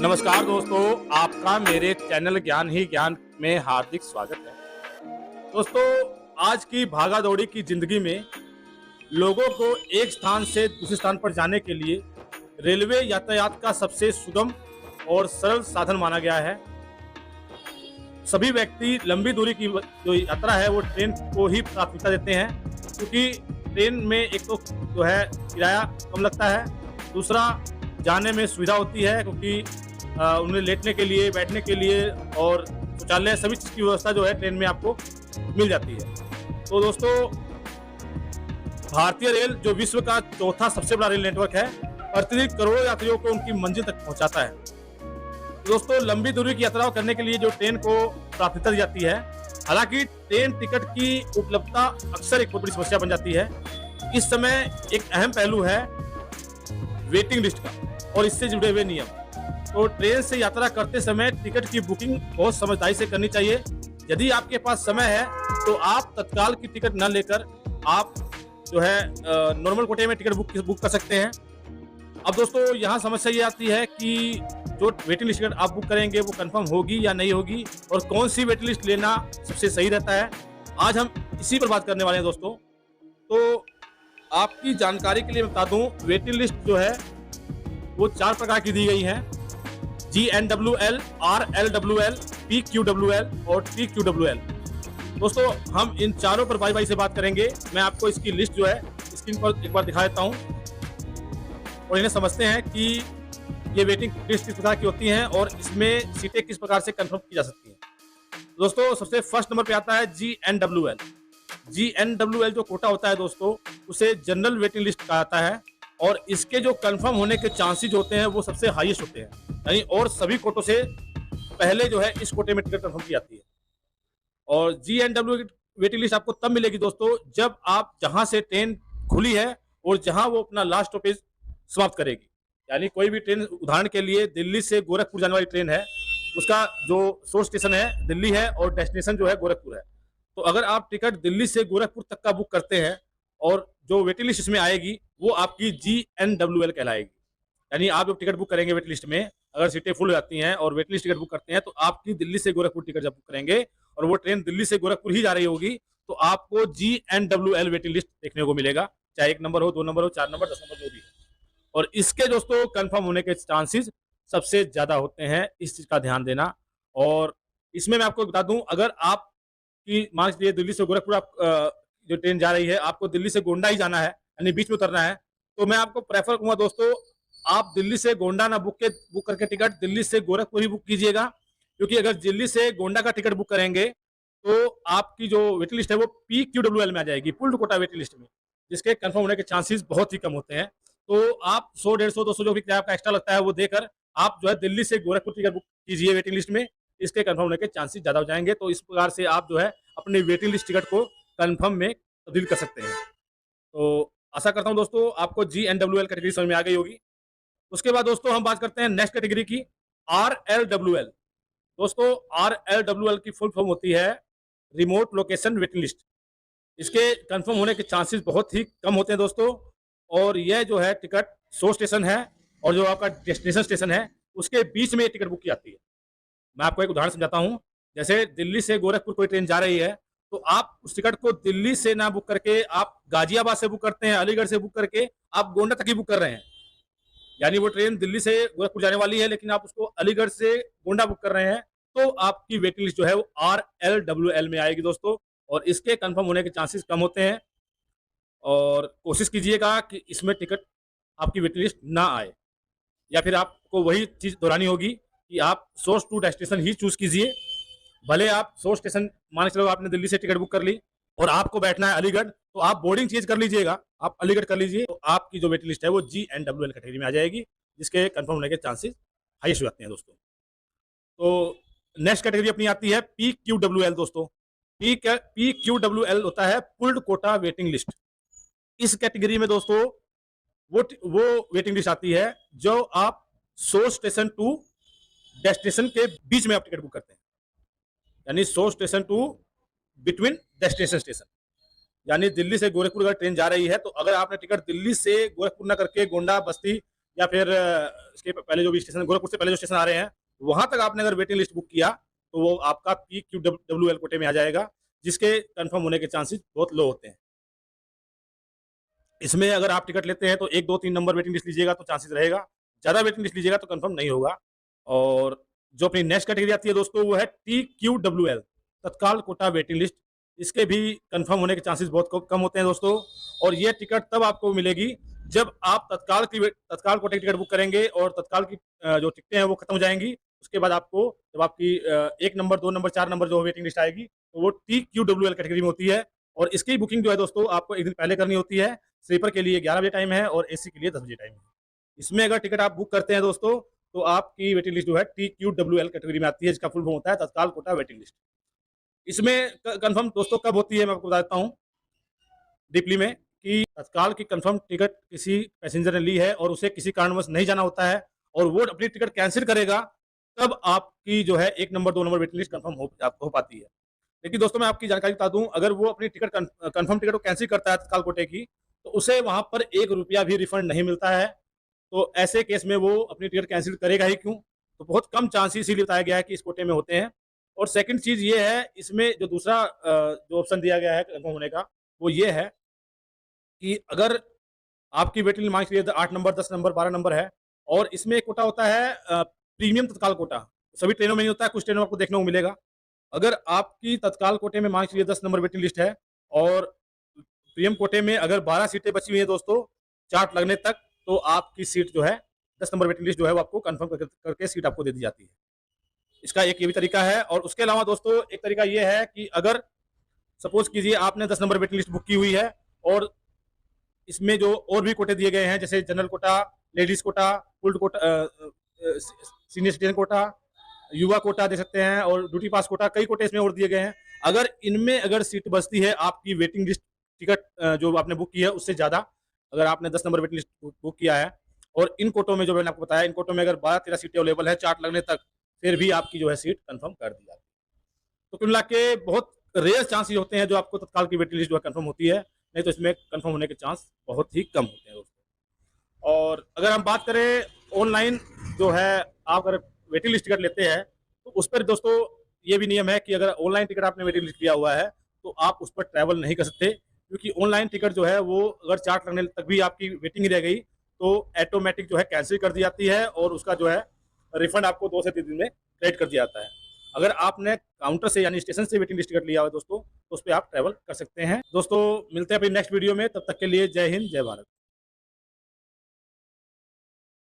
नमस्कार दोस्तों, आपका मेरे चैनल ज्ञान ही ज्ञान में हार्दिक स्वागत है। दोस्तों, आज की भागा-दौड़ी की ज़िंदगी में लोगों को एक स्थान से दूसरे स्थान पर जाने के लिए रेलवे यातायात का सबसे सुगम और सरल साधन माना गया है। सभी व्यक्ति लंबी दूरी की जो यात्रा है वो ट्रेन को ही प्राथमिकता देते हैं, क्योंकि ट्रेन में एक तो जो है किराया कम लगता है, दूसरा जाने में सुविधा होती है, क्योंकि उन्हें लेटने के लिए, बैठने के लिए और शौचालय सभी चीज़ की व्यवस्था जो है ट्रेन में आपको मिल जाती है। तो दोस्तों, भारतीय रेल जो विश्व का चौथा सबसे बड़ा रेल नेटवर्क है, प्रतिदिन करोड़ों यात्रियों को उनकी मंजिल तक पहुंचाता है। दोस्तों, लंबी दूरी की यात्राओं करने के लिए जो ट्रेन को प्राथमिकता दी जाती है, हालांकि ट्रेन टिकट की उपलब्धता अक्सर एक बहुत बड़ी समस्या बन जाती है। इस समय एक अहम पहलू है वेटिंग लिस्ट का और इससे जुड़े हुए नियम। तो ट्रेन से यात्रा करते समय टिकट की बुकिंग बहुत समझदारी से करनी चाहिए। यदि आपके पास समय है तो आप तत्काल की टिकट न लेकर आप जो है नॉर्मल कोटे में टिकट बुक कर सकते हैं। अब दोस्तों, यहाँ समस्या ये आती है कि जो वेटिंग लिस्ट टिकट आप बुक करेंगे वो कंफर्म होगी या नहीं होगी, और कौन सी वेटिंग लिस्ट लेना सबसे सही रहता है। आज हम इसी पर बात करने वाले हैं दोस्तों। तो आपकी जानकारी के लिए बता दूं, वेटिंग लिस्ट जो है वो 4 प्रकार की दी गई है: GNWL, RLWL, PQWL और TQWL। दोस्तों, हम इन चारों पर बारी बारी से बात करेंगे। मैं आपको इसकी लिस्ट जो है स्क्रीन पर एक बार दिखा देता हूं और इन्हें समझते हैं कि ये वेटिंग लिस्ट किस प्रकार की होती हैं और इसमें सीटें किस प्रकार से कंफर्म की जा सकती हैं। दोस्तों, सबसे फर्स्ट नंबर पे आता है GNWL। GNWL जो कोटा होता है दोस्तों, उसे जनरल वेटिंग लिस्ट कहा जाता है और इसके जो कंफर्म होने के चांसेस होते हैं वो सबसे हाईएस्ट होते हैं, यानी और सभी कोटों से पहले जो है इस कोटे में टिकट कंफर्म की जाती है। और GNW वेटिंग लिस्ट आपको तब मिलेगी दोस्तों जब आप जहां से ट्रेन खुली है और जहां वो अपना लास्ट स्टॉपेज समाप्त करेगी। यानी कोई भी ट्रेन, उदाहरण के लिए दिल्ली से गोरखपुर जाने वाली ट्रेन है, उसका जो सोर्स स्टेशन है दिल्ली है और डेस्टिनेशन जो है गोरखपुर है। तो अगर आप टिकट दिल्ली से गोरखपुर तक का बुक करते हैं और जो वेटिंग लिस्ट इसमें आएगी वो आपकी GNWL कहलाएगी। यानी आप जब टिकट बुक करेंगे वेटिंग लिस्ट में, अगर सीटें फुल हो जाती हैं और वेटिंग लिस्ट टिकट बुक करते हैं, तो आपकी दिल्ली से गोरखपुर टिकट जब बुक करेंगे और वो ट्रेन दिल्ली से गोरखपुर ही जा रही होगी, तो आपको GNWL वेटिंग लिस्ट देखने को मिलेगा, चाहे 1 नंबर हो, 2 नंबर हो, 4 नंबर, 10 नंबर, जो भी है। और इसके दोस्तों कंफर्म होने के चांसेस सबसे ज्यादा होते हैं, इस चीज का ध्यान देना। और इसमें मैं आपको बता दूं, अगर आपकी मान लीजिए दिल्ली से गोरखपुर आप जो ट्रेन जा रही है, आपको दिल्ली से गोंडा ही जाना है, यानी बीच में उतरना है, तो मैं आपको प्रेफर करूंगा दोस्तों, आप दिल्ली से गोंडा ना बुक करके टिकट दिल्ली से गोरखपुर ही बुक कीजिएगा। क्योंकि अगर दिल्ली से गोंडा का टिकट बुक करेंगे तो आपकी जो वेटिंग लिस्ट है वो PQWL में आ जाएगी, पुल्ड कोटा वेटिंग लिस्ट में, जिसके कंफर्म होने के चांसेस बहुत ही कम होते हैं। तो आप 100, 150, 200 जो भी किराया आपका एक्स्ट्रा लगता है वो देकर आप जो है दिल्ली से गोरखपुर टिकट बुक कीजिए वेटिंग लिस्ट में, इसके कंफर्म होने के चांसेस ज़्यादा हो जाएंगे। तो इस प्रकार से आप जो है अपनी वेटिंग लिस्ट टिकट को कंफर्म में तब्दील कर सकते हैं। तो आशा करता हूँ दोस्तों आपको GNWL कैटेगरी समझ में आ गई होगी। उसके बाद दोस्तों हम बात करते हैं नेक्स्ट कैटेगरी की, RLWL। दोस्तों, RLWL की फुल फॉर्म होती है रिमोट लोकेशन वेटिंग लिस्ट। इसके कंफर्म होने के चांसेस बहुत ही कम होते हैं दोस्तों, और यह जो है टिकट सोर्स स्टेशन है और जो आपका डेस्टिनेशन स्टेशन है उसके बीच में ये टिकट बुक की जाती है। मैं आपको एक उदाहरण समझाता हूँ। जैसे दिल्ली से गोरखपुर कोई ट्रेन जा रही है, तो आप उस टिकट को दिल्ली से ना बुक करके आप गाजियाबाद से बुक करते हैं, अलीगढ़ से बुक करके आप गोंडा तक ही बुक कर रहे हैं। यानी वो ट्रेन दिल्ली से गोरखपुर जाने वाली है, लेकिन आप उसको अलीगढ़ से गोंडा बुक कर रहे हैं, तो आपकी वेटिंग लिस्ट जो है वो RLWL में आएगी दोस्तों, और इसके कंफर्म होने के चांसेस कम होते हैं। और कोशिश कीजिएगा कि इसमें टिकट आपकी वेटिंग लिस्ट ना आए, या फिर आपको वही चीज़ दोहरानी होगी कि आप सोर्स टू डेस्टिनेशन ही चूज कीजिए। भले आप सोर्स स्टेशन, मान के चलो आपने दिल्ली से टिकट बुक कर ली और आपको बैठना है अलीगढ़, तो आप बोर्डिंग चेंज कर लीजिएगा, आप अलीगढ़ कर लीजिए, तो आपकी जो वेटिंग लिस्ट है वो GNWL कैटेगरी में आ जाएगी, जिसके कंफर्म होने के चांसेस हाईएस्ट हो जाते हैं दोस्तों। तो नेक्स्ट कैटेगरी अपनी आती है PQWL दोस्तों। PQWL होता है पुल्ड कोटा वेटिंग लिस्ट। इस कैटेगरी में दोस्तों वो वेटिंग लिस्ट आती है जो आप सोर्स स्टेशन टू डेस्टिनेशन के बीच में आप टिकट बुक करते हैं, यानी source station to between destination station. यानी दिल्ली से गोरखपुर अगर ट्रेन जा रही है, तो अगर आपने टिकट दिल्ली से गोरखपुर ना करके गोंडा, बस्ती या फिर इसके पहले जो भी स्टेशन, गोरखपुर से पहले जो स्टेशन आ रहे हैं, वहां तक आपने अगर वेटिंग लिस्ट बुक किया तो वो आपका PQWL कोटे में आ जाएगा, जिसके कंफर्म होने के चांसेस बहुत लो होते हैं। इसमें अगर आप टिकट लेते हैं तो 1, 2, 3 नंबर वेटिंग लिस्ट लीजिएगा तो चांसेस रहेगा, ज़्यादा वेटिंग लिस्ट लीजिएगा तो कंफर्म नहीं होगा। और जो अपनी नेक्स्ट कैटेगरी आती है दोस्तों, वो है TQWL, तत्काल कोटा वेटिंग लिस्ट। इसके भी कंफर्म होने के चांसेस बहुत कम होते हैं दोस्तों। और ये टिकट तब आपको मिलेगी जब आप तत्काल कोटे की टिकट बुक करेंगे और तत्काल की जो टिकटें हैं वो खत्म हो जाएंगी। उसके बाद आपको जब आपकी 1 नंबर, 2 नंबर, 4 नंबर जो वेटिंग लिस्ट आएगी, तो वो TQWL कैटेगरी में होती है। और इसकी बुकिंग जो है दोस्तों, आपको एक दिन पहले करनी होती है। स्लीपर के लिए 11 बजे टाइम है और एसी के लिए 10 बजे टाइम है। इसमें अगर टिकट आप बुक करते हैं दोस्तों, तो आपकी वेटिंग लिस्ट जो है TQWL कैटेगरी में आती है, जिसका फुल फॉर्म होता है तत्काल कोटा वेटिंग लिस्ट। इसमें कंफर्म दोस्तों कब होती है, मैं आपको बता देता हूँ डीपली में, कि तत्काल की कंफर्म टिकट किसी पैसेंजर ने ली है और उसे किसी कारणवश नहीं जाना होता है और वो अपनी टिकट कैंसिल करेगा, तब आपकी जो है 1 number, 2 number waiting list confirm हो पाती है। लेकिन दोस्तों मैं आपकी जानकारी बता दूं, अगर वो अपनी टिकट कंफर्म टिकट को कैंसिल करता है तत्काल कोटे की, तो उसे वहां पर 1 रुपया भी रिफंड नहीं मिलता है। तो ऐसे केस में वो अपनी टिकट कैंसिल करेगा ही क्यों? तो बहुत कम चांस इसीलिए बताया गया है कि इस कोटे में होते हैं। और सेकंड चीज़ ये है, इसमें जो दूसरा जो ऑप्शन दिया गया है कंफर्म होने का, वो ये है कि अगर आपकी वेटिंग लिस्ट मान के लिए 8 नंबर, 10 नंबर, 12 नंबर है और इसमें एक कोटा होता है प्रीमियम तत्काल कोटा। सभी ट्रेनों में नहीं होता है, कुछ ट्रेनों में आपको देखने को मिलेगा। अगर आपकी तत्काल कोटे में मान के लिए 10 नंबर वेटिंग लिस्ट है और प्रीमियम कोटे में अगर 12 सीटें बची हुई हैं दोस्तों, चार्ट लगने तक, तो आपकी सीट जो है 10 नंबर वेटिंग लिस्ट जो है वो आपको कंफर्म करके सीट आपको दे दी जाती है। इसका एक ये भी तरीका है। और उसके अलावा दोस्तों एक तरीका ये है कि अगर सपोज कीजिए आपने 10 नंबर वेटिंग लिस्ट बुक की हुई है और इसमें जो और भी कोटे दिए गए हैं, जैसे general quota, ladies quota, full quota, senior citizen quota, युवा कोटा दे सकते हैं और ड्यूटी पास कोटा, कई कोटे इसमें और दिए गए हैं। अगर इनमें अगर सीट बचती है आपकी वेटिंग लिस्ट टिकट जो आपने बुक की है उससे ज़्यादा, अगर आपने 10 नंबर वेटिंग लिस्ट बुक किया है और इन कोटों में जो मैंने आपको बताया, इन कोटों में अगर 12-13 सीटें अवेलेबल है चार्ट लगने तक, फिर भी आपकी जो है सीट कंफर्म कर दी जाती है। तो कुल मिला के बहुत रेयर चांस होते हैं जो आपको तत्काल की वेटिंग लिस्ट जो है कंफर्म होती है, नहीं तो इसमें कंफर्म होने के चांस बहुत ही कम होते हैं दोस्तों। और अगर हम बात करें ऑनलाइन जो है, आप अगर वेटिंग लिस्ट टिकट लेते हैं तो उस पर दोस्तों ये भी नियम है कि अगर ऑनलाइन टिकट आपने वेटिंग लिस्ट लिया हुआ है तो आप उस पर ट्रैवल नहीं कर सकते, क्योंकि ऑनलाइन टिकट जो है वो अगर चार्ट लगने तक भी आपकी वेटिंग ही रह गई तो ऑटोमेटिक जो है कैंसिल कर दी जाती है और उसका जो है रिफंड आपको 2 से 3 दिन में क्रेडिट कर दिया जाता है। अगर आपने काउंटर से यानी स्टेशन से वेटिंग लिस्ट टिकट लिया हुआ है दोस्तों, तो उस पर आप ट्रैवल कर सकते हैं। दोस्तों मिलते हैं अपनी नेक्स्ट वीडियो में, तब तक के लिए जय हिंद, जय भारत।